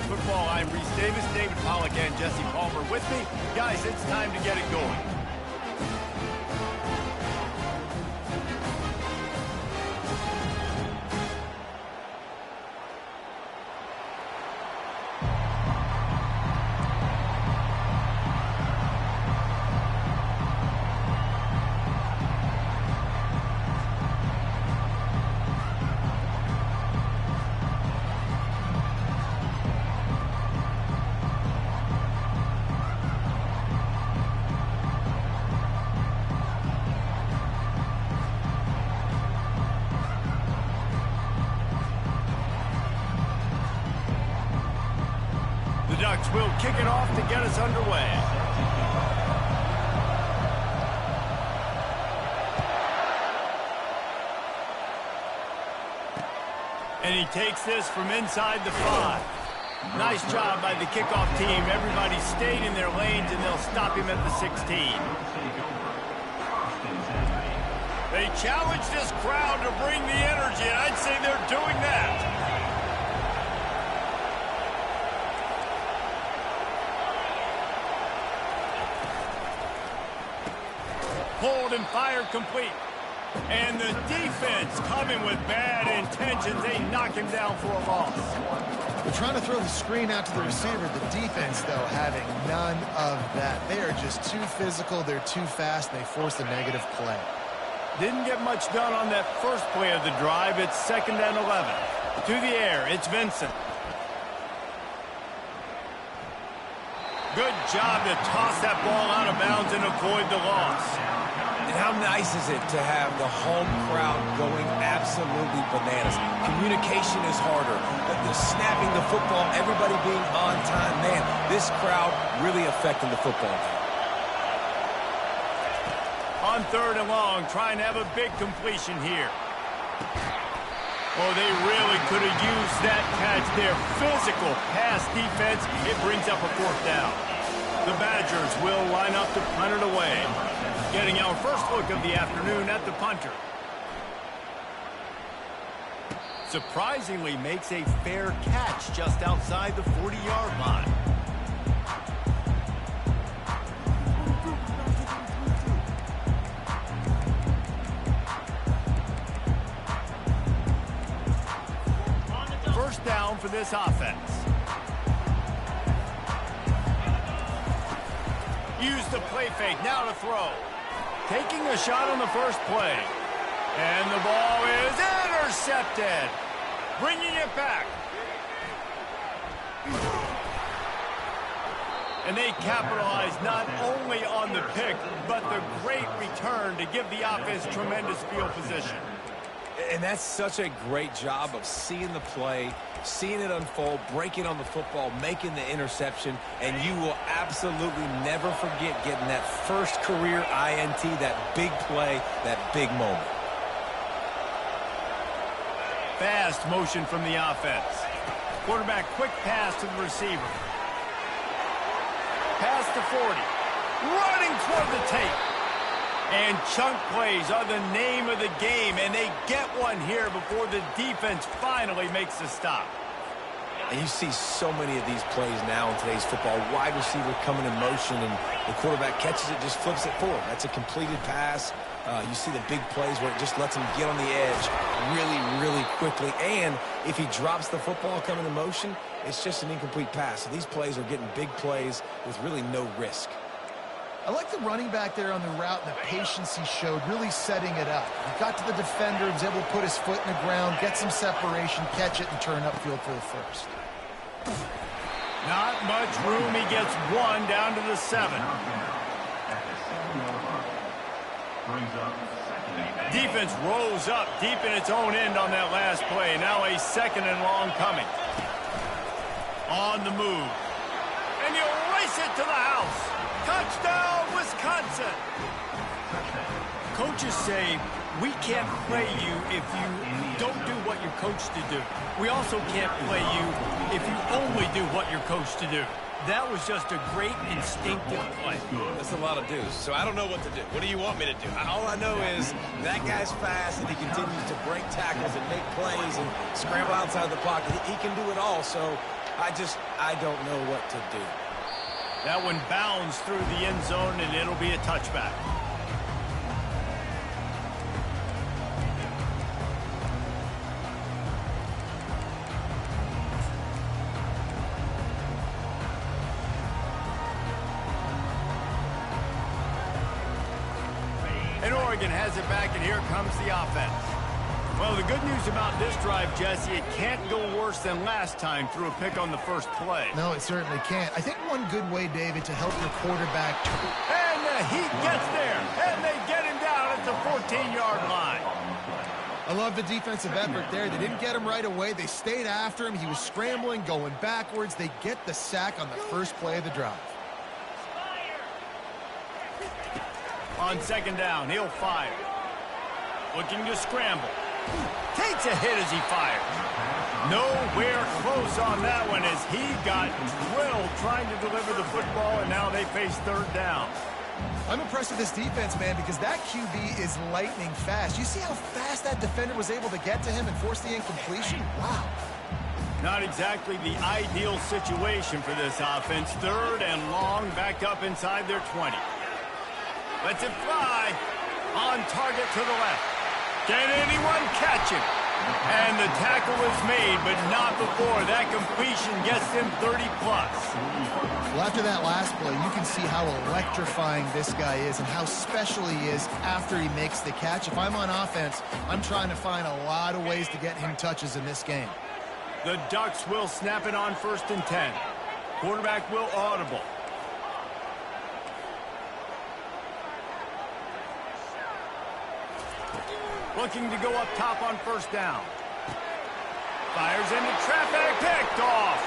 Football. I'm Reese Davis, David Pollack, and Jesse Palmer with me. Guys, it's time to get it going. The Ducks will kick it off to get us underway. And he takes this from inside the 5. Nice job by the kickoff team. Everybody stayed in their lanes, and they'll stop him at the 16. They challenge this crowd to bring the energy, and I'd say they're doing that. Hold and fire complete. And the defense coming with bad intentions. They knock him down for a loss. They're trying to throw the screen out to the receiver. The defense, though, having none of that. They are just too physical. They're too fast. They force a negative play. Didn't get much done on that first play of the drive. It's 2nd and 11. To the air, it's Vincent. Good job to toss that ball out of bounds and avoid the loss. And how nice is it to have the home crowd going absolutely bananas? Communication is harder. The snapping the football, everybody being on time. Man, this crowd really affecting the football game. On 3rd and long, trying to have a big completion here. Oh, they really could have used that catch there. Physical pass defense. It brings up a 4th down. The Badgers will line up to punt it away. Getting our first look of the afternoon at the punter. Surprisingly makes a fair catch just outside the 40-yard line. First down for this offense. Use the play fake, now to throw. Taking a shot on the first play. And the ball is intercepted. Bringing it back. And they capitalize not only on the pick, but the great return to give the offense tremendous field position. And that's such a great job of seeing the play, seeing it unfold, breaking on the football, making the interception, and you will absolutely never forget getting that first career INT, that big play, that big moment. Fast motion from the offense. Quarterback quick pass to the receiver. Pass to 40. Running toward the tape. And chunk plays are the name of the game, and they get one here before the defense finally makes the stop. And you see so many of these plays now in today's football. Wide receiver coming in motion, and the quarterback catches it, just flips it forward. That's a completed pass. You see the big plays where it just lets him get on the edge really, really quickly. And if he drops the football coming in motion, it's just an incomplete pass. So these plays are getting big plays with really no risk. I like the running back there on the route and the patience he showed, really setting it up. He got to the defender, was able to put his foot in the ground, get some separation, catch it, and turn upfield for the first. Not much room. He gets one down to the 7. Defense rolls up deep in its own end on that last play. Now a 2nd and long coming. On the move. And you race it to the house. Touchdown, Wisconsin! Coaches say, we can't play you if you don't do what you're coached to do. We also can't play you if you only do what you're coached to do. That was just a great instinctive play. That's a lot of do's. So I don't know what to do. What do you want me to do? All I know is that guy's fast and he continues to break tackles and make plays and scramble outside the pocket. He can do it all. So I don't know what to do. That one bounds through the end zone, and it'll be a touchback. And Oregon has it back, and here comes the offense. Well, the good news about this drive, Jesse, it can't go worse than last time through a pick on the first play. No, it certainly can't. I think one good way, David, to help your quarterback. And he gets there, and they get him down at the 14-yard line. I love the defensive effort there. They didn't get him right away. They stayed after him. He was scrambling, going backwards. They get the sack on the first play of the drive. On second down, he'll fire. Looking to scramble. Takes a hit as he fires. Nowhere close on that one as he got drilled trying to deliver the football, and now they face third down. I'm impressed with this defense, man, because that QB is lightning fast. You see how fast that defender was able to get to him and force the incompletion? Wow. Not exactly the ideal situation for this offense. Third and long, back up inside their 20. Lets it fly. On target to the left. Can anyone catch him? And the tackle is made, but not before. That completion gets him 30-plus. Well, after that last play, you can see how electrifying this guy is and how special he is after he makes the catch. If I'm on offense, I'm trying to find a lot of ways to get him touches in this game. The Ducks will snap it on 1st and 10. Quarterback will audible. Looking to go up top on 1st down. Fires into traffic, picked off.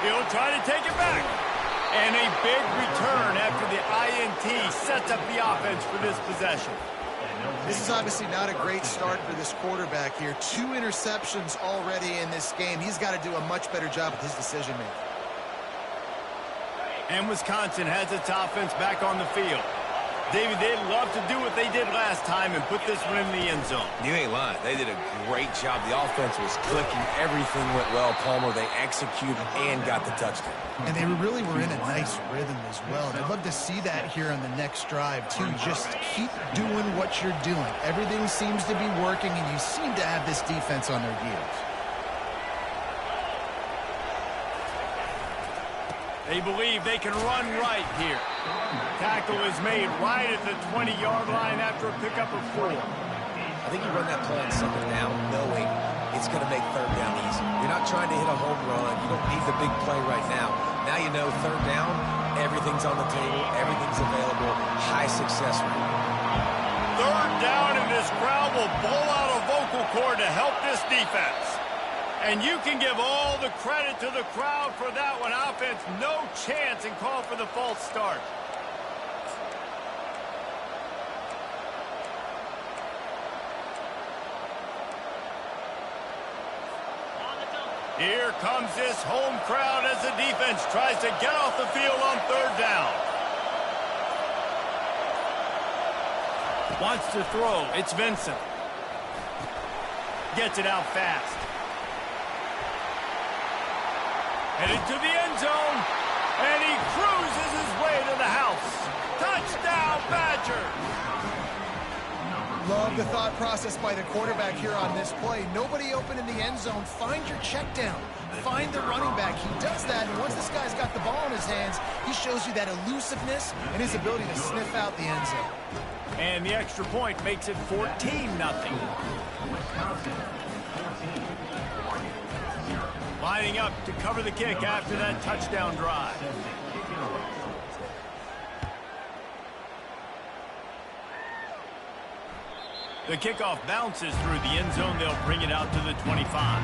He'll try to take it back. And a big return after the INT sets up the offense for this possession. This is obviously not a great start for this quarterback here. 2 interceptions already in this game. He's got to do a much better job with his decision-making. And Wisconsin has its offense back on the field. David, they'd love to do what they did last time and put this one in the end zone. You ain't lying. They did a great job. The offense was clicking. Everything went well. Palmer, they executed and got the touchdown. And they really were in a nice rhythm as well. And I'd love to see that here on the next drive, too. Just keep doing what you're doing. Everything seems to be working, and you seem to have this defense on their heels. They believe they can run right here. Tackle is made right at the 20-yard line after a pickup of 4. I think you run that play on second down knowing it's going to make third down easy. You're not trying to hit a home run. You don't need the big play right now. Now you know third down, everything's on the table, everything's available, high success rate. Third down, and this crowd will blow out a vocal cord to help this defense. And you can give all the credit to the crowd for that one. Offense, no chance, and call for the false start. Here comes this home crowd as the defense tries to get off the field on third down. Wants to throw. It's Vincent. Gets it out fast. Headed to the end zone, and he cruises his way to the house. Touchdown, Badgers! Love the thought process by the quarterback here on this play. Nobody open in the end zone. Find your check down. Find the running back. He does that, and once this guy's got the ball in his hands, he shows you that elusiveness and his ability to sniff out the end zone. And the extra point makes it 14-0. Lining up to cover the kick after that touchdown drive. The kickoff bounces through the end zone. They'll bring it out to the 25.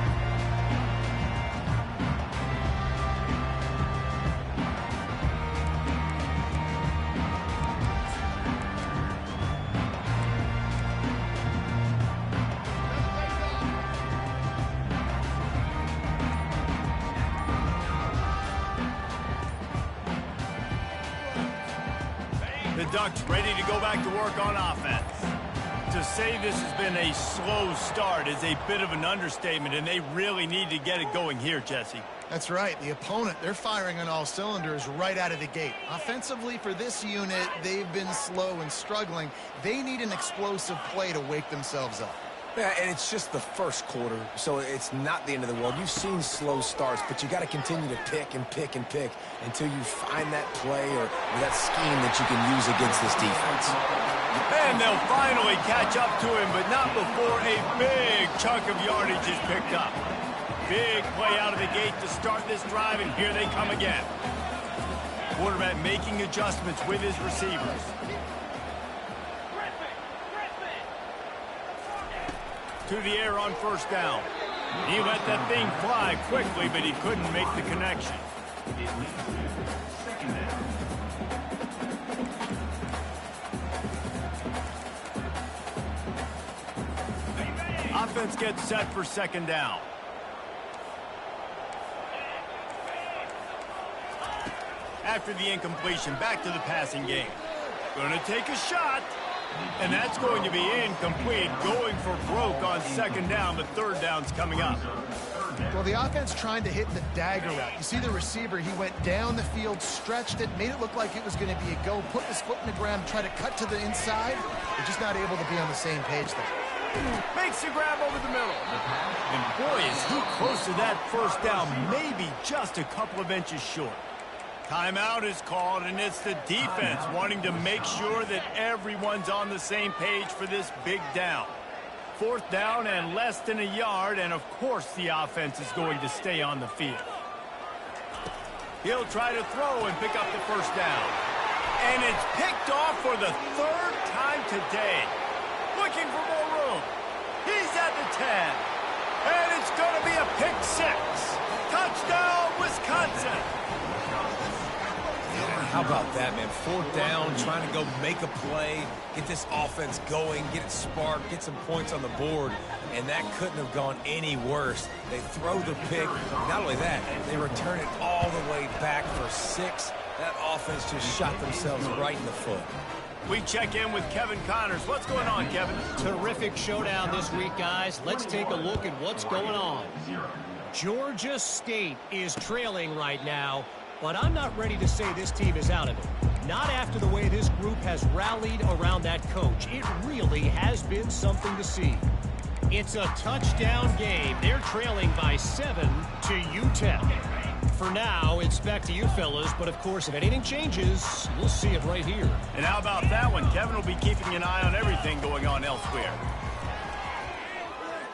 The Ducks ready to go back to work on offense. To say this has been a slow start is a bit of an understatement, and they really need to get it going here, Jesse. That's right. The opponent, they're firing on all cylinders right out of the gate. Offensively, for this unit, they've been slow and struggling. They need an explosive play to wake themselves up. Yeah, and it's just the first quarter, so it's not the end of the world. You've seen slow starts, but you got to continue to pick and pick and pick until you find that play or that scheme that you can use against this defense. And they'll finally catch up to him, but not before a big chunk of yardage is picked up. Big play out of the gate to start this drive, and here they come again. Quarterback making adjustments with his receivers. To the air on first down. He let that thing fly quickly, but he couldn't make the connection. Offense gets set for second down. After the incompletion, back to the passing game. Gonna take a shot. And that's going to be incomplete, going for broke on second down, but third down's coming up. Well, the offense trying to hit the dagger route. You see the receiver, he went down the field, stretched it, made it look like it was going to be a go, put his foot in the ground, try to cut to the inside. They're just not able to be on the same page there. Makes the grab over the middle. And boy, is he close to that first down, maybe just a couple of inches short. Timeout is called, and it's the defense wanting to make sure that everyone's on the same page for this big down. Fourth down and less than a yard, and of course the offense is going to stay on the field. He'll try to throw and pick up the first down. And it's picked off for the third time today. Looking for more room. He's at the 10. And it's going to be a pick six. Touchdown, Wisconsin. How about that, man? Fourth down, trying to go make a play, get this offense going, get it sparked, get some points on the board, and that couldn't have gone any worse. They throw the pick. Not only that, they return it all the way back for 6. That offense just shot themselves right in the foot. We check in with Kevin Connors. What's going on, Kevin? Terrific showdown this week, guys. Let's take a look at what's going on. Georgia State is trailing right now, but I'm not ready to say this team is out of it. Not after the way this group has rallied around that coach. It really has been something to see. It's a touchdown game. They're trailing by 7 to UTEP. For now, it's back to you fellas, but of course, if anything changes, we'll see it right here. And how about that one? Kevin will be keeping an eye on everything going on elsewhere.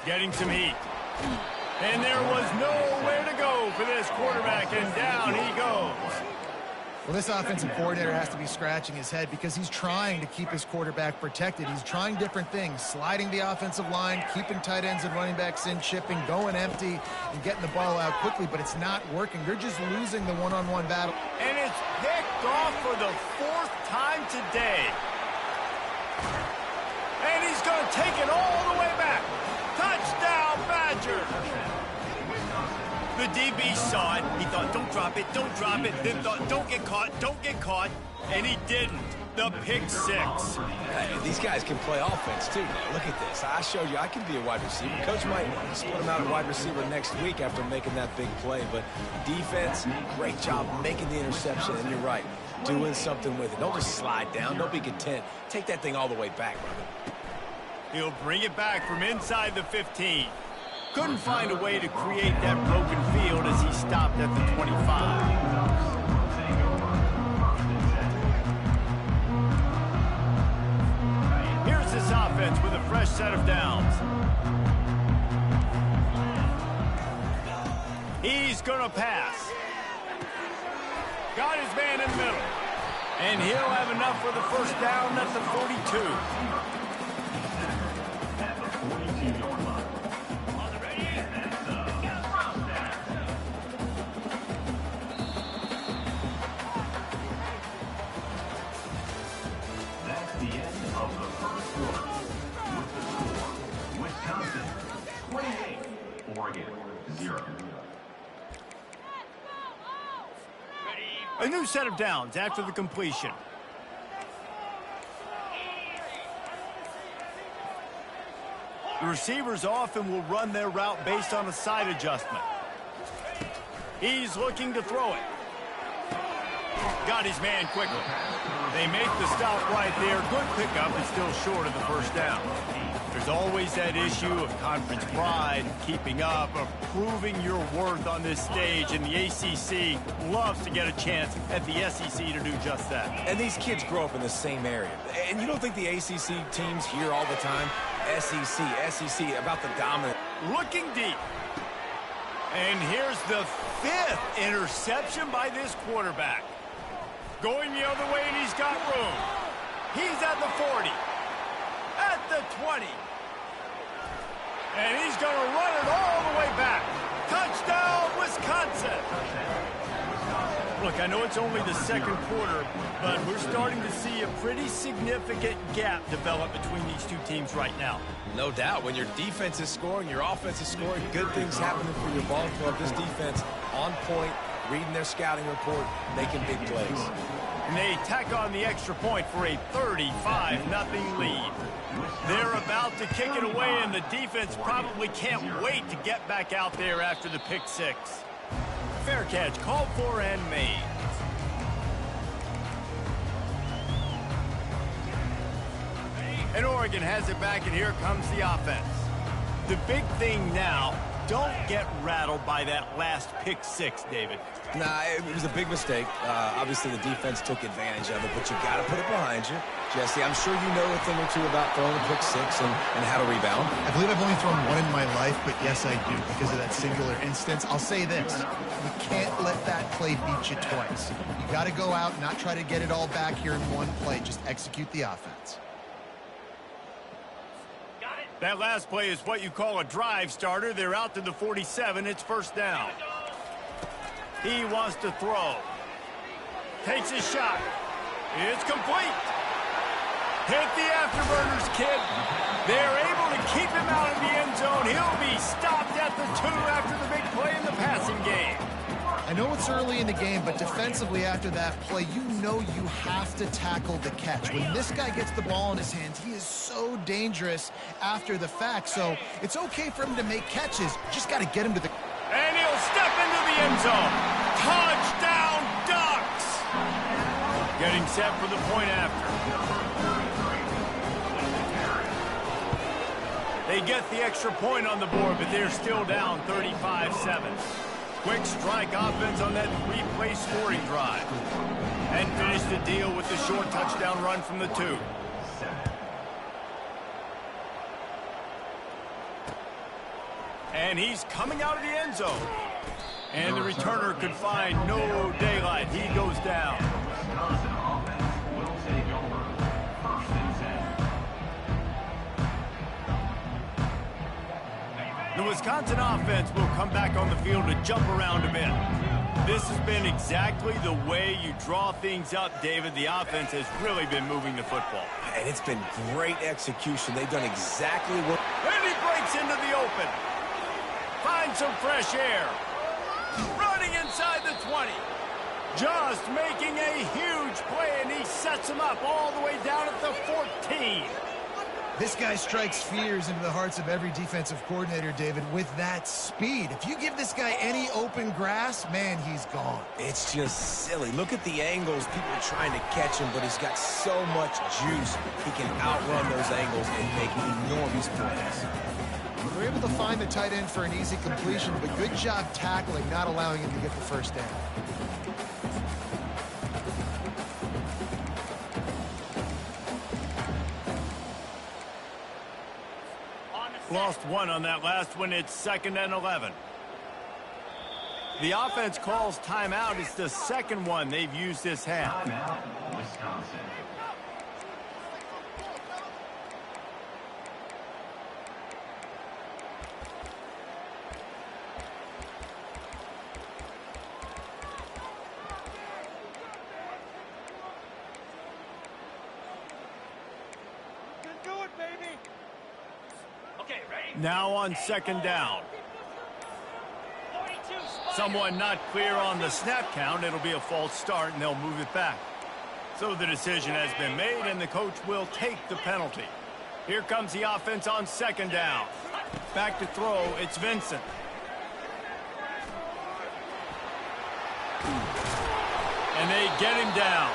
Getting some heat. And there was nowhere to go for this quarterback, and down he goes. Well, this offensive coordinator has to be scratching his head because he's trying to keep his quarterback protected. He's trying different things, sliding the offensive line, keeping tight ends and running backs in, chipping, going empty, and getting the ball out quickly, but it's not working. They're just losing the one-on-one battle. And it's picked off for the 4th time today. And he's going to take it all the way back. Touchdown, Badger. The DB saw it. He thought, don't drop it, don't drop it. Then thought, don't get caught, and he didn't. The pick six. Hey, these guys can play offense, too. Now, look at this. I showed you I can be a wide receiver. Coach might split him out at wide receiver next week after making that big play. But defense, great job making the interception. And you're right, doing something with it. Don't just slide down. Don't be content. Take that thing all the way back, brother. He'll bring it back from inside the 15. Couldn't find a way to create that broken field as he stopped at the 25. Here's this offense with a fresh set of downs. He's going to pass. Got his man in the middle. And he'll have enough for the first down at the 42. A new set of downs after the completion. The receivers often will run their route based on a side adjustment. He's looking to throw it. Got his man quickly. They make the stop right there. Good pickup, but still short of the first down. There's always that issue of conference pride, keeping up, of proving your worth on this stage, and the ACC loves to get a chance at the SEC to do just that. And these kids grow up in the same area. And you don't think the ACC teams hear all the time, SEC, about the dominant. Looking deep. And here's the 5th interception by this quarterback. Going the other way, and he's got room. He's at the 40. At the 20. And he's going to run it all the way back. Touchdown, Wisconsin. Look, I know it's only the second quarter, but we're starting to see a pretty significant gap develop between these two teams right now. No doubt. When your defense is scoring, your offense is scoring, good things happening for your ball club. This defense on point, reading their scouting report, making big plays. And they tack on the extra point for a 35-0 lead. They're about to kick it away, and the defense probably can't wait to get back out there after the pick six. Fair catch called for and made. And Oregon has it back, and here comes the offense. The big thing now, don't get rattled by that last pick six, David. Nah, it was a big mistake. Obviously, the defense took advantage of it, but you got to put it behind you. Jesse, I'm sure you know a thing or two about throwing a pick six and how to rebound. I believe I've only thrown one in my life, but yes, I do, because of that singular instance. I'll say this. You can't let that play beat you twice. You got to go out and not try to get it all back here in one play. Just execute the offense. That last play is what you call a drive starter. They're out to the 47. It's first down. He wants to throw. Takes his shot. It's complete. Hit the afterburners, kid. They're able to keep him out of the end zone. He'll be stopped at the 2 after the big play in the passing game. I know it's early in the game, but defensively after that play, you know you have to tackle the catch. When this guy gets the ball in his hands, he is so dangerous after the fact. So it's okay for him to make catches. Just got to get him to the... And he'll step into the end zone. Touchdown, Ducks! Getting set for the point after. They get the extra point on the board, but they're still down 35-7. Quick strike offense on that 3-play scoring drive. And finish the deal with the short touchdown run from the 2. And he's coming out of the end zone. And the returner could find no daylight. He goes down. The Wisconsin offense will come back on the field to jump around a bit. This has been exactly the way you draw things up, David. The offense has really been moving the football. And it's been great execution. They've done exactly what... And he breaks into the open. Finds some fresh air. Running inside the 20. Just making a huge play, and he sets him up all the way down at the 14. This guy strikes fears into the hearts of every defensive coordinator, David, with that speed. If you give this guy any open grass, man, he's gone. It's just silly. Look at the angles. People are trying to catch him, but he's got so much juice. He can outrun those angles and make enormous plays. They're able to find the tight end for an easy completion, but good job tackling, not allowing him to get the first down. Lost one on that last one. It's 2nd and 11. The offense calls timeout. It's the second one they've used this half. Timeout, Wisconsin. Now on 2nd down. Someone not clear on the snap count. It'll be a false start, and they'll move it back. So the decision has been made, and the coach will take the penalty. Here comes the offense on second down. Back to throw, it's Vincent. And they get him down.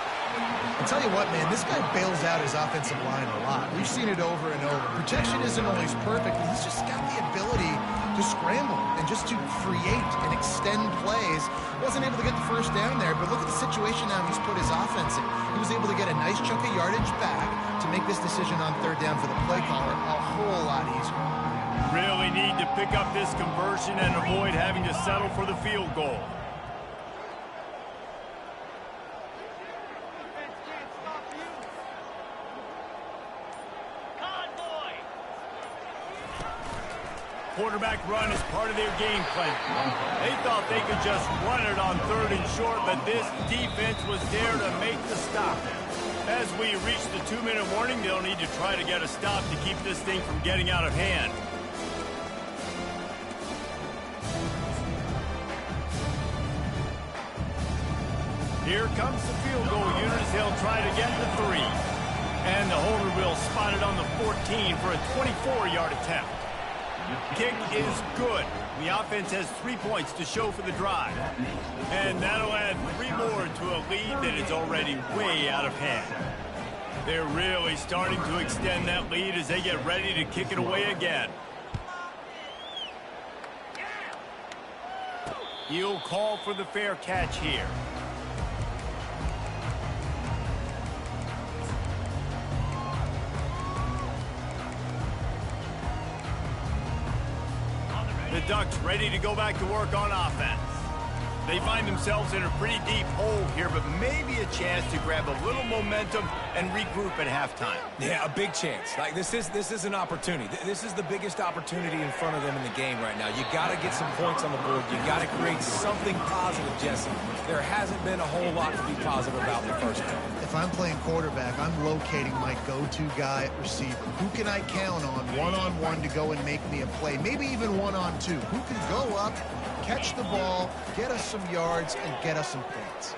I'll tell you what, man, this guy bails out his offensive line a lot. We've seen it over and over. Protection isn't always perfect, but he's just got the ability to scramble and just to create and extend plays. Wasn't able to get the first down there, but look at the situation now he's put his offense in. He was able to get a nice chunk of yardage back to make this decision on third down for the play caller a whole lot easier. Really need to pick up this conversion and avoid having to settle for the field goal. Quarterback run is part of their game plan. They thought they could just run it on third and short, but this defense was there to make the stop. As we reach the 2-minute warning, they'll need to try to get a stop to keep this thing from getting out of hand. Here comes the field goal unit as they'll try to get the 3. And the holder will spot it on the 14 for a 24-yard attempt. Kick is good. The offense has 3 points to show for the drive. And that'll add 3 more to a lead that is already way out of hand. They're really starting to extend that lead as they get ready to kick it away again. He'll call for the fair catch here. The Ducks ready to go back to work on offense. They find themselves in a pretty deep hole here, but maybe a chance to grab a little momentum and regroup at halftime. Yeah, a big chance. Like this is an opportunity. This is the biggest opportunity in front of them in the game right now. You got to get some points on the board. You got to create something positive, Jesse. There hasn't been a whole lot to be positive about in the first half. If I'm playing quarterback, I'm locating my go-to guy at receiver. Who can I count on one-on-one to go and make me a play? Maybe even one-on-two. Who can go up, catch the ball, get us some yards, and get us some points?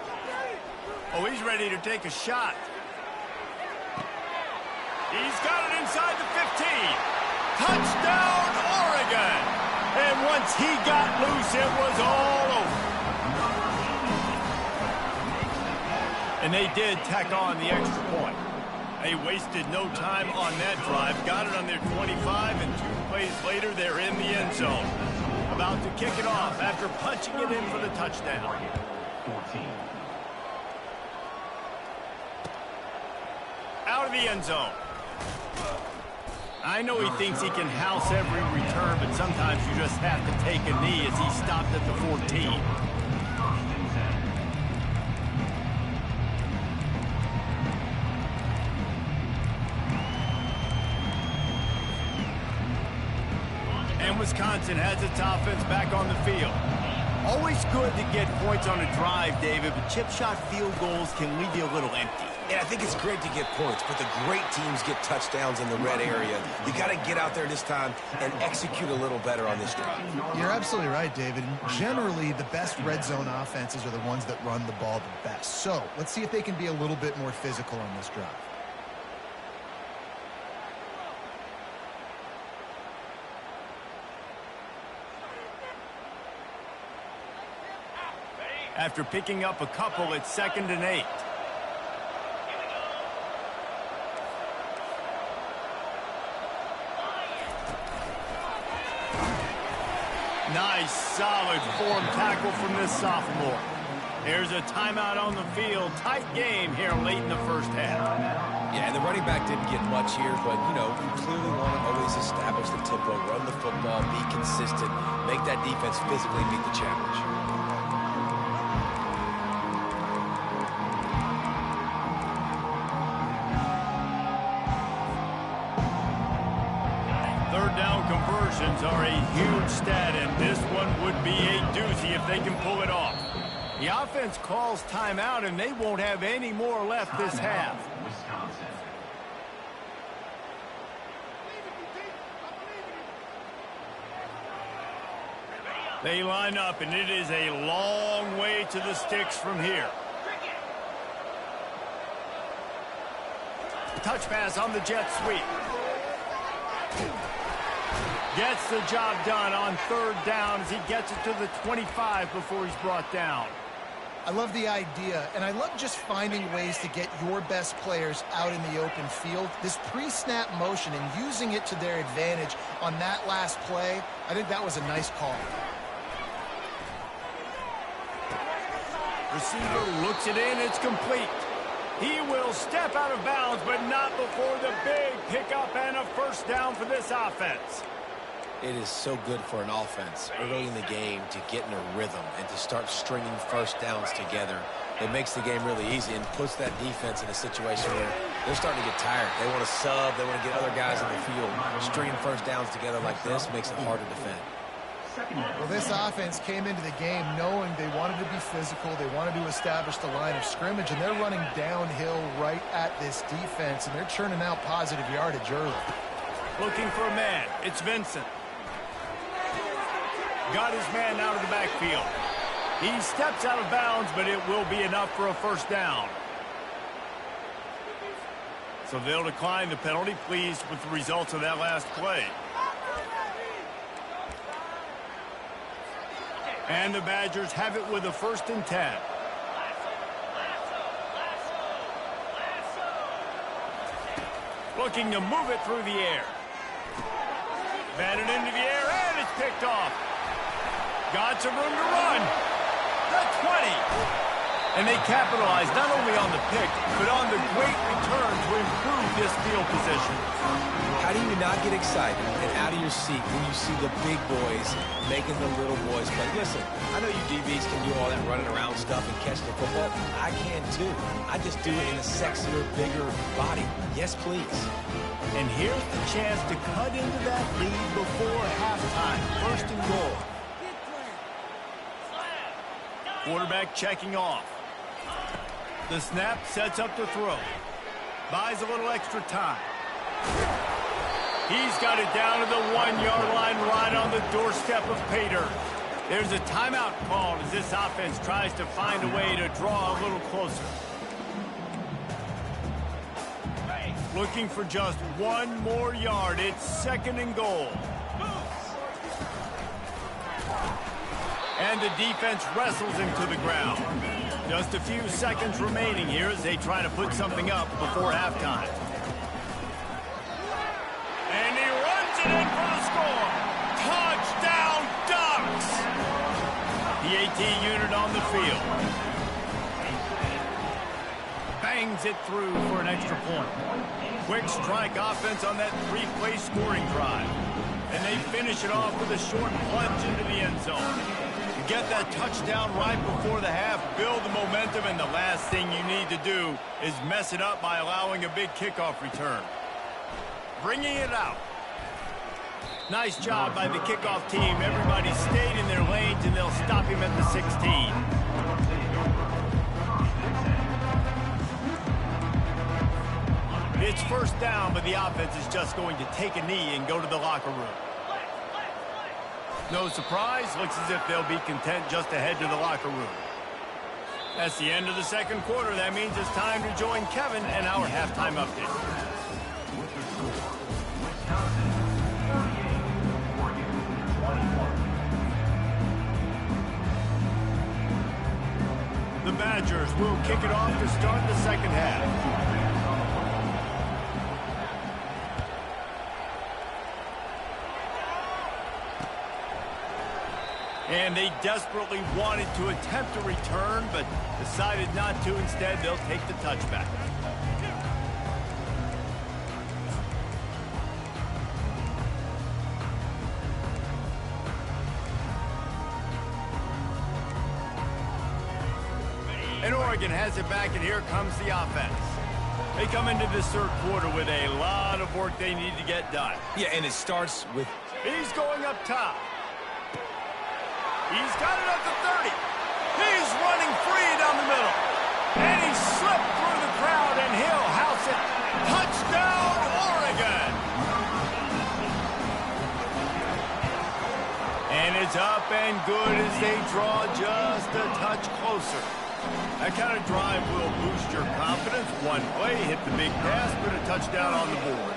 Oh, he's ready to take a shot. He's got it inside the 15. Touchdown, Oregon! And once he got loose, it was all over. And they did tack on the extra point. They wasted no time on that drive. Got it on their 25, and 2 plays later, they're in the end zone. About to kick it off after punching it in for the touchdown. 14. Out of the end zone. I know he thinks he can house every return, but sometimes you just have to take a knee as he stopped at the 14. And Wisconsin has its offense back on the field. Always good to get points on a drive, David, but chip shot field goals can leave you a little empty. And I think it's great to get points, but the great teams get touchdowns in the red area. You got to get out there this time and execute a little better on this drive. You're absolutely right, David. Generally, the best red zone offenses are the ones that run the ball the best. So let's see if they can be a little bit more physical on this drive. After picking up a couple, it's 2nd and 8. Nice, solid form tackle from this sophomore. There's a timeout on the field. Tight game here late in the first half. Yeah, and the running back didn't get much here, but, you know, you clearly want to always establish the tempo, run the football, be consistent, make that defense physically meet the challenge. Conversions are a huge stat, and this one would be a doozy if they can pull it off. The offense calls timeout, and they won't have any more left this half. They line up, and it is a long way to the sticks from here. Touch pass on the jet sweep. Gets the job done on third down as he gets it to the 25 before he's brought down. I love the idea, and I love just finding ways to get your best players out in the open field. This pre-snap motion and using it to their advantage on that last play, I think that was a nice call. Receiver looks it in, it's complete. He will step out of bounds, but not before the big pickup and a first down for this offense. It is so good for an offense early in the game to get in a rhythm and to start stringing first downs together. It makes the game really easy and puts that defense in a situation where they're starting to get tired. They want to sub. They want to get other guys in the field. Stringing first downs together like this makes it hard to defend. Well, this offense came into the game knowing they wanted to be physical. They wanted to establish the line of scrimmage, and they're running downhill right at this defense, and they're churning out positive yardage early. Looking for a man. It's Vincent. Got his man out of the backfield. He steps out of bounds, but it will be enough for a first down. So they'll decline the penalty, pleased with the results of that last play. And the Badgers have it with a 1st and 10. Looking to move it through the air. Batted into the air, and it's picked off. Got some room to run. The 20. And they capitalize not only on the pick, but on the great return to improve this field position. How do you not get excited and out of your seat when you see the big boys making the little boys play? Listen, I know you DBs can do all that running around stuff and catch the football. I can too. I just do it in a sexier, bigger body. Yes, please. And here's the chance to cut into that lead before halftime. 1st and goal. Quarterback checking off. The snap sets up the throw. Buys a little extra time. He's got it down to the 1-yard line right on the doorstep of Pater. There's a timeout called as this offense tries to find a way to draw a little closer. Looking for just 1 more yard. It's 2nd and goal. And the defense wrestles him to the ground. Just a few seconds remaining here as they try to put something up before halftime. And he runs it in for the score. Touchdown, Ducks! The 18 unit on the field. Bangs it through for an extra point. Quick strike offense on that 3-play scoring drive. And they finish it off with a short plunge into the end zone. Get that touchdown right before the half, build the momentum, and the last thing you need to do is mess it up by allowing a big kickoff return. Bringing it out. Nice job by the kickoff team. Everybody stayed in their lanes, and they'll stop him at the 16. It's 1st down, but the offense is just going to take a knee and go to the locker room. No surprise, looks as if they'll be content just to head to the locker room. That's the end of the 2nd quarter. That means it's time to join Kevin and our halftime update. The Badgers will kick it off to start the 2nd half. And they desperately wanted to attempt a return, but decided not to. Instead, they'll take the touchback. And Oregon has it back, and here comes the offense. They come into this 3rd quarter with a lot of work they need to get done. Yeah, and it starts with... He's going up top. He's got it at the 30. He's running free down the middle. And he slipped through the crowd, and he'll house it. Touchdown, Oregon! And it's up and good as they draw just a touch closer. That kind of drive will boost your confidence. One play, hit the big pass, put a touchdown on the board.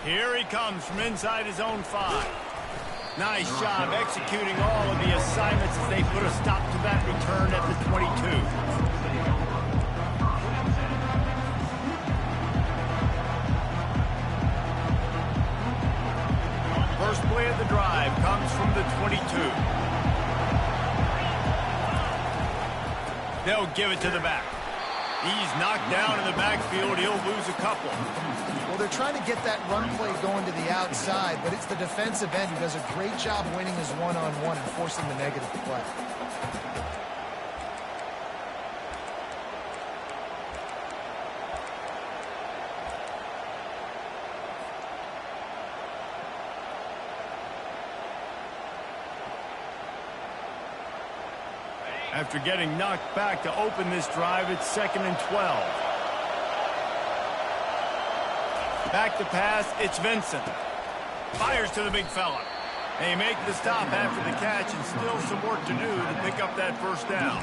Here he comes from inside his own 5. Nice job executing all of the assignments as they put a stop to that return at the 22. First play of the drive comes from the 22. They'll give it to the back. He's knocked down in the backfield. He'll lose a couple. Well, they're trying to get that run play going to the outside, but it's the defensive end who does a great job winning his one-on-one and forcing the negative play. After getting knocked back to open this drive, it's 2nd and 12. Back to pass, it's Vincent. Fires to the big fella. They make the stop after the catch, and still some work to do to pick up that first down.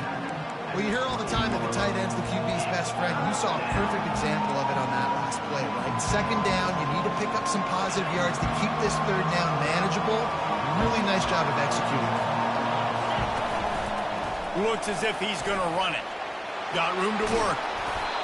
Well, you hear all the time that the tight end's the QB's best friend. You saw a perfect example of it on that last play, right? 2nd down, you need to pick up some positive yards to keep this 3rd down manageable. Really nice job of executing that. Looks as if he's going to run it. Got room to work.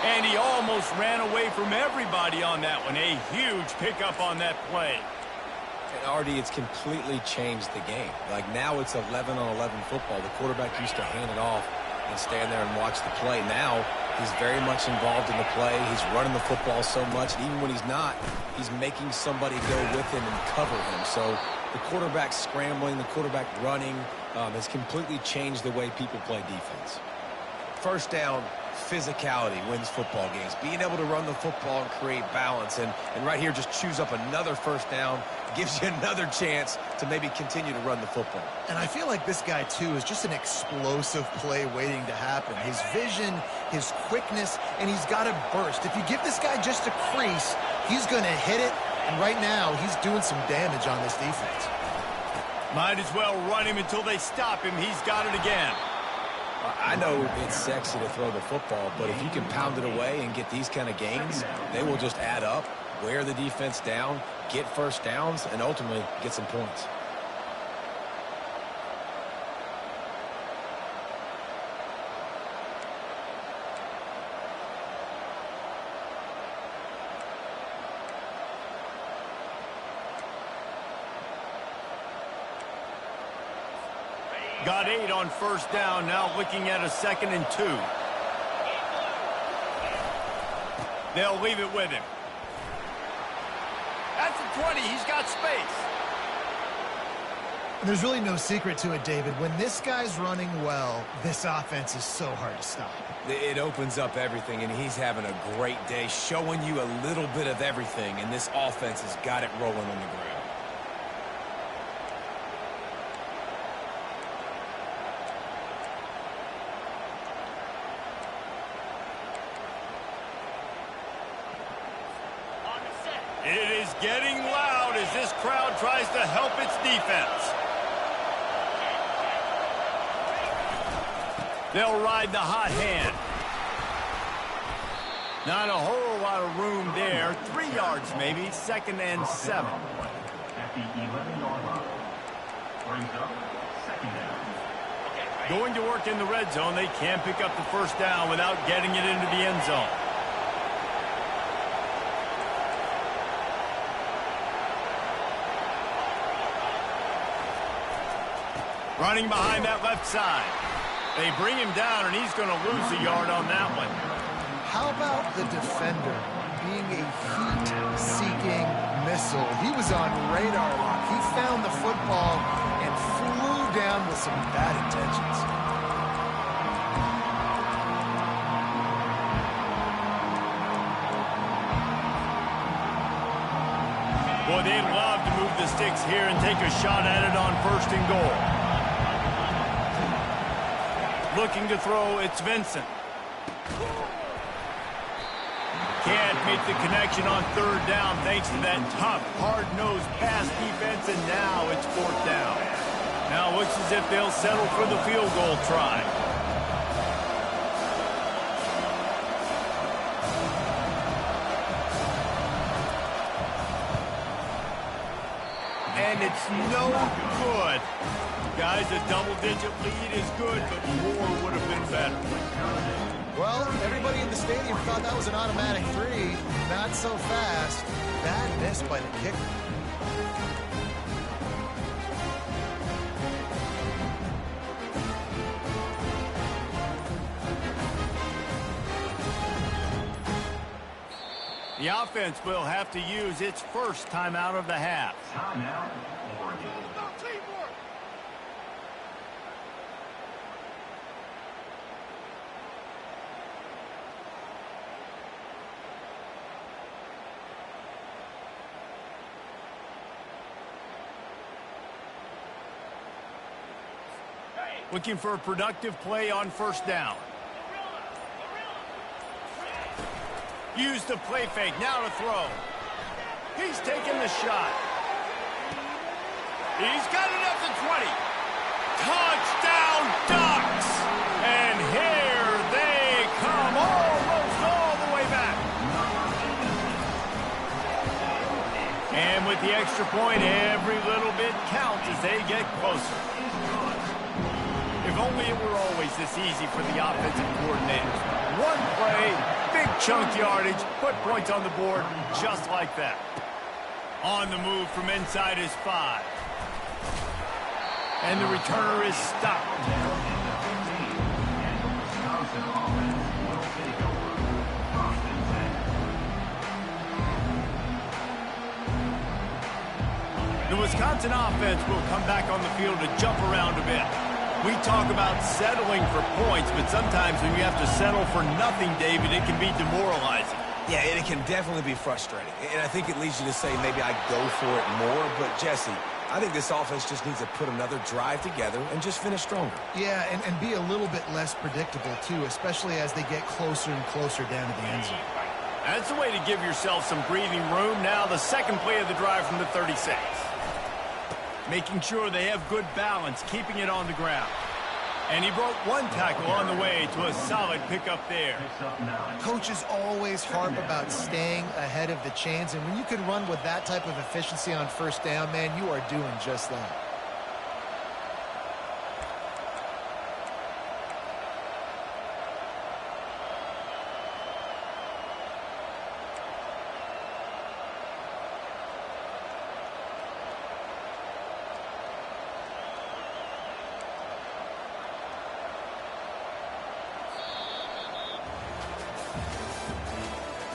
And he almost ran away from everybody on that one. A huge pickup on that play. And Artie, it's completely changed the game. Like now it's 11-on-11 football. The quarterback used to hand it off and stand there and watch the play. Now he's very much involved in the play. He's running the football so much. And even when he's not, he's making somebody go with him and cover him. So the quarterback scrambling, the quarterback running has completely changed the way people play defense. First down, physicality wins football games. Being able to run the football and create balance. And right here, just choose up another first down. Gives you another chance to maybe continue to run the football. And I feel like this guy, too, is just an explosive play waiting to happen. His vision, his quickness, and he's got a burst. If you give this guy just a crease, he's going to hit it. And right now, he's doing some damage on this defense. Might as well run him until they stop him. He's got it again. I know it's sexy to throw the football, but if you can pound it away and get these kind of gains, they will just add up, wear the defense down, get first downs, and ultimately get some points. Got 8 on first down, now looking at a 2nd and 2. They'll leave it with him. That's the 20, he's got space. And there's really no secret to it, David. When this guy's running well, this offense is so hard to stop. It opens up everything, and he's having a great day, showing you a little bit of everything, and this offense has got it rolling on the ground. It is getting loud as this crowd tries to help its defense. They'll ride the hot hand. Not a whole lot of room there. 3 yards maybe, 2nd and 7. Going to work in the red zone. They can't pick up the first down without getting it into the end zone. Running behind that left side. They bring him down, and he's going to lose a yard on that one. How about the defender being a heat-seeking missile? He was on radar lock. He found the football and flew down with some bad intentions. Boy, they'd love to move the sticks here and take a shot at it on 1st and goal. Looking to throw, it's Vincent. Can't make the connection on 3rd down thanks to that tough, hard-nosed pass defense, and now it's 4th down. Now it looks as if they'll settle for the field goal try. It's no good. Guys, a double-digit lead is good, but more would have been better. Well, everybody in the stadium thought that was an automatic 3. Not so fast. Bad miss by the kicker. The offense will have to use its first timeout of the half. Timeout, Oregon. Looking for a productive play on first down. Use the play fake, now to throw. He's taking the shot. He's got it up to 20. Touchdown Ducks! And here they come, almost all the way back. And with the extra point, every little bit counts as they get closer. If only it were always this easy for the offensive coordinators. One play, big chunk yardage, put points on the board just like that. On the move from inside his 5. And the returner is stopped. The Wisconsin offense will come back on the field to jump around a bit. We talk about settling for points, but sometimes when you have to settle for nothing, David, it can be demoralizing. Yeah, it can definitely be frustrating. And I think it leads you to say maybe I go for it more. But, Jesse, I think this offense just needs to put another drive together and just finish stronger. Yeah, and be a little bit less predictable, too, especially as they get closer and closer down to the end zone. That's the way to give yourself some breathing room. Now the second play of the drive from the 36. Making sure they have good balance, keeping it on the ground. And he broke one tackle on the way to a solid pickup there. Coaches always harp about staying ahead of the chains, and when you can run with that type of efficiency on first down, man, you are doing just that.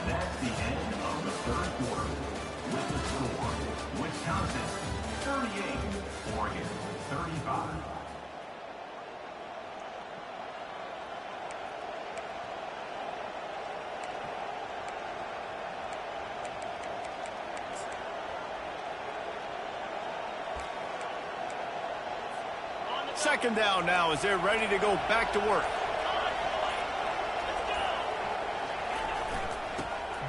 That's the end of the third quarter. With the score, Wisconsin 38, Oregon 35. Second down now as they're ready to go back to work.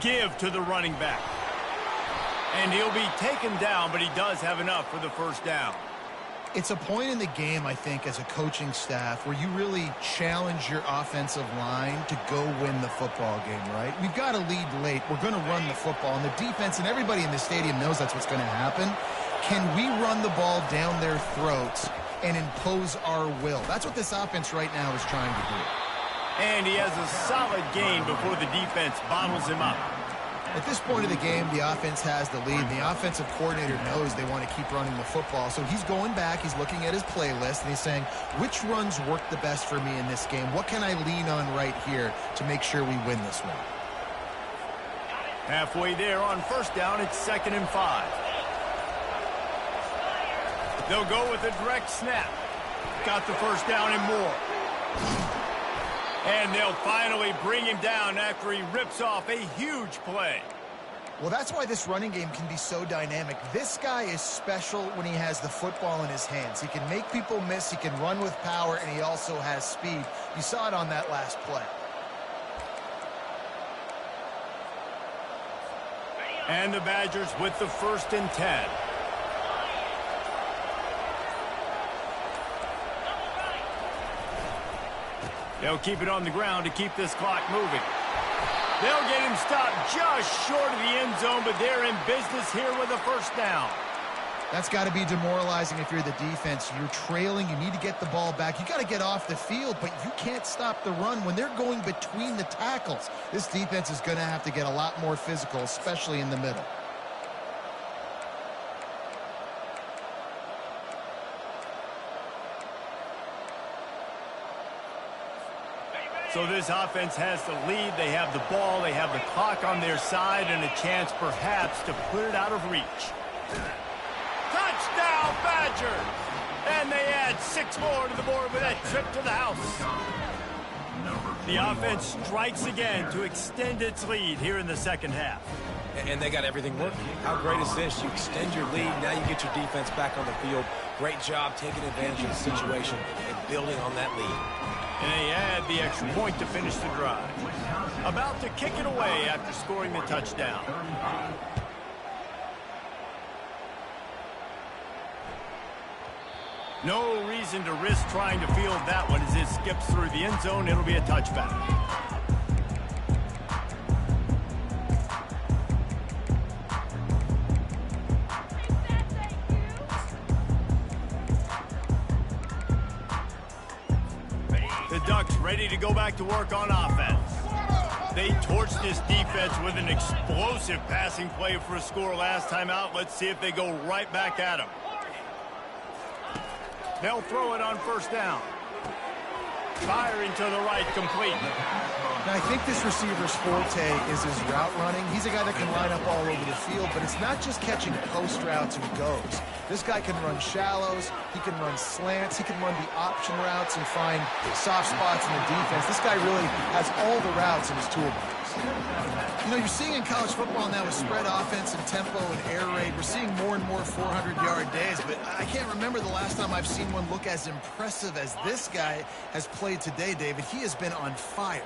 Give to the running back. And he'll be taken down, but he does have enough for the first down. It's a point in the game, I think, as a coaching staff where you really challenge your offensive line to go win the football game, right? We've got to lead late. We're going to run the football. And the defense and everybody in the stadium knows that's what's going to happen. Can we run the ball down their throats and impose our will? That's what this offense right now is trying to do. And he has a solid gain before the defense bottles him up. At this point of the game, the offense has the lead. The offensive coordinator knows they want to keep running the football. So he's going back, he's looking at his playlist, and he's saying, which runs work the best for me in this game? What can I lean on right here to make sure we win this one? Halfway there on first down, it's 2nd and 5. They'll go with a direct snap. Got the first down and more. And they'll finally bring him down after he rips off a huge play. Well, that's why this running game can be so dynamic. This guy is special when he has the football in his hands. He can make people miss, he can run with power, and he also has speed. You saw it on that last play. And the Badgers with the 1st and 10. They'll keep it on the ground to keep this clock moving. They'll get him stopped just short of the end zone, but they're in business here with a first down. That's got to be demoralizing if you're the defense. You're trailing. You need to get the ball back. You got to get off the field, but you can't stop the run when they're going between the tackles. This defense is going to have to get a lot more physical, especially in the middle. So this offense has the lead. They have the ball. They have the clock on their side and a chance perhaps to put it out of reach. Touchdown, Badger! And they add 6 more to the board with that trip to the house. The offense strikes again to extend its lead here in the second half. And they got everything working. How great is this? You extend your lead, now you get your defense back on the field. Great job taking advantage of the situation and building on that lead. And they add the extra point to finish the drive. About to kick it away after scoring the touchdown. No reason to risk trying to field that one as it skips through the end zone. It'll be a touchback. The Ducks ready to go back to work on offense. They torched this defense with an explosive passing play for a score last time out. Let's see if they go right back at them. They'll throw it on first down. Firing to the right, complete. Now, I think this receiver's forte is his route running. He's a guy that can line up all over the field, but it's not just catching post routes and goes. This guy can run shallows, he can run slants, he can run the option routes and find soft spots in the defense. This guy really has all the routes in his toolbox. You know, you're seeing in college football now with spread offense and tempo and air raid, we're seeing more and more 400-yard days, but I can't remember the last time I've seen one look as impressive as this guy has played today, David. He has been on fire.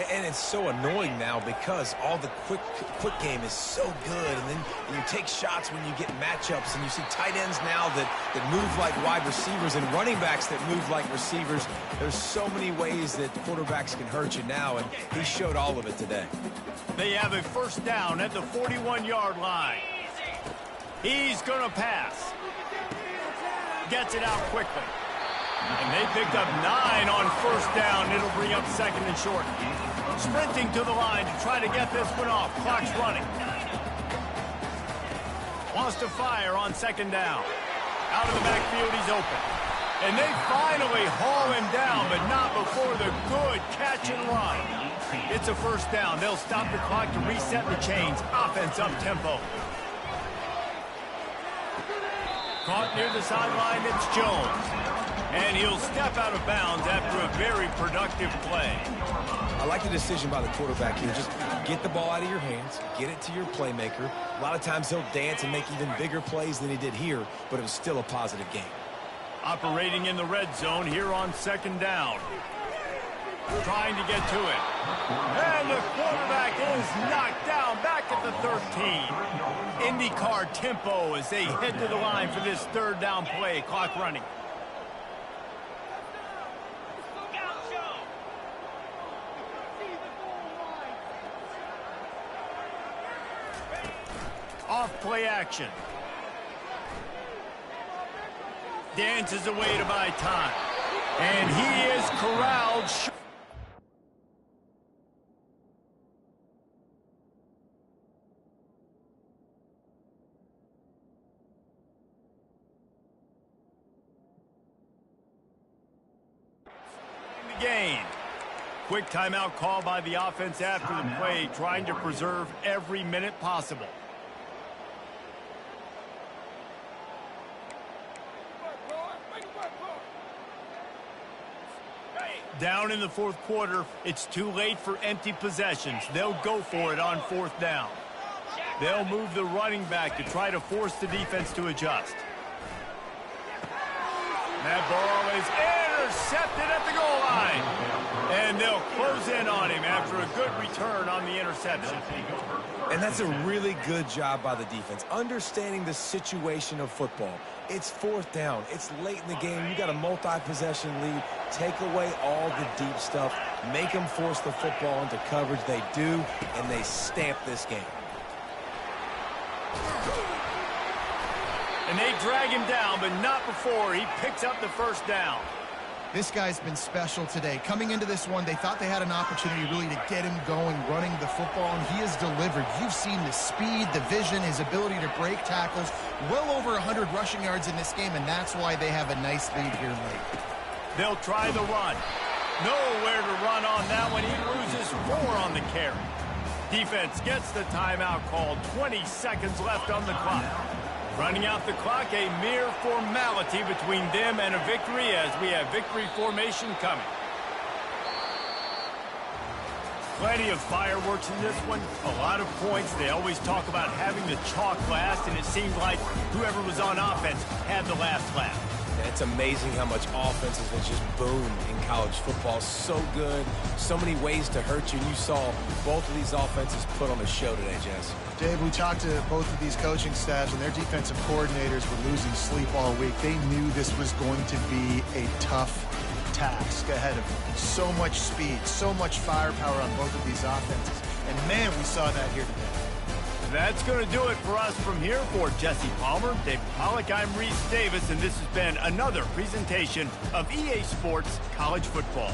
And it's so annoying now because all the quick game is so good. And then you take shots when you get matchups, and you see tight ends now that move like wide receivers and running backs that move like receivers. There's so many ways that quarterbacks can hurt you now, and he showed all of it today. They have a first down at the 41-yard line. He's going to pass. Gets it out quickly. And they picked up 9 on first down. It'll bring up second and short. Sprinting to the line to try to get this one off. Clock's running. Wants to fire on second down. Out of the backfield, he's open. And they finally haul him down, but not before the good catch and run. It's a first down. They'll stop the clock to reset the chains. Offense up tempo. Caught near the sideline, it's Jones. And he'll step out of bounds after a very productive play. I like the decision by the quarterback here. Just get the ball out of your hands, get it to your playmaker. A lot of times he'll dance and make even bigger plays than he did here, but it was still a positive game. Operating in the red zone here on second down. Trying to get to it. And the quarterback is knocked down back at the 13. IndyCar tempo as they head to the line for this third down play. Clock running. Off play action. Dances away to buy time. And he is corralled. The game. Quick timeout call by the offense after the play, trying to preserve every minute possible. Down in the fourth quarter, it's too late for empty possessions. They'll go for it on fourth down. They'll move the running back to try to force the defense to adjust. That ball is intercepted at the goal line. And they'll close in on him after a good return on the interception. And that's a really good job by the defense, understanding the situation of football. It's fourth down. It's late in the game. You got a multi-possession lead. Take away all the deep stuff. Make them force the football into coverage. They do, and they stamp this game. And they drag him down, but not before he picks up the first down. This guy's been special today. Coming into this one, they thought they had an opportunity really to get him going, running the football, and he has delivered. You've seen the speed, the vision, his ability to break tackles. Well over 100 rushing yards in this game, and that's why they have a nice lead here late. They'll try the run. Nowhere to run on that one. He loses 4 on the carry. Defense gets the timeout called. 20 seconds left on the clock. Running out the clock, a mere formality between them and a victory as we have victory formation coming. Plenty of fireworks in this one. A lot of points. They always talk about having the chalk last, and it seemed like whoever was on offense had the last laugh. Yeah, it's amazing how much offenses has just boomed in college football. So good. So many ways to hurt you. And you saw both of these offenses put on a show today, Jess. Dave, we talked to both of these coaching staffs, and their defensive coordinators were losing sleep all week. They knew this was going to be a tough task ahead of them. So much speed, so much firepower on both of these offenses. And, man, we saw that here today. That's going to do it for us from here. For Jesse Palmer, Dave Pollack, I'm Reese Davis, and this has been another presentation of EA Sports College Football.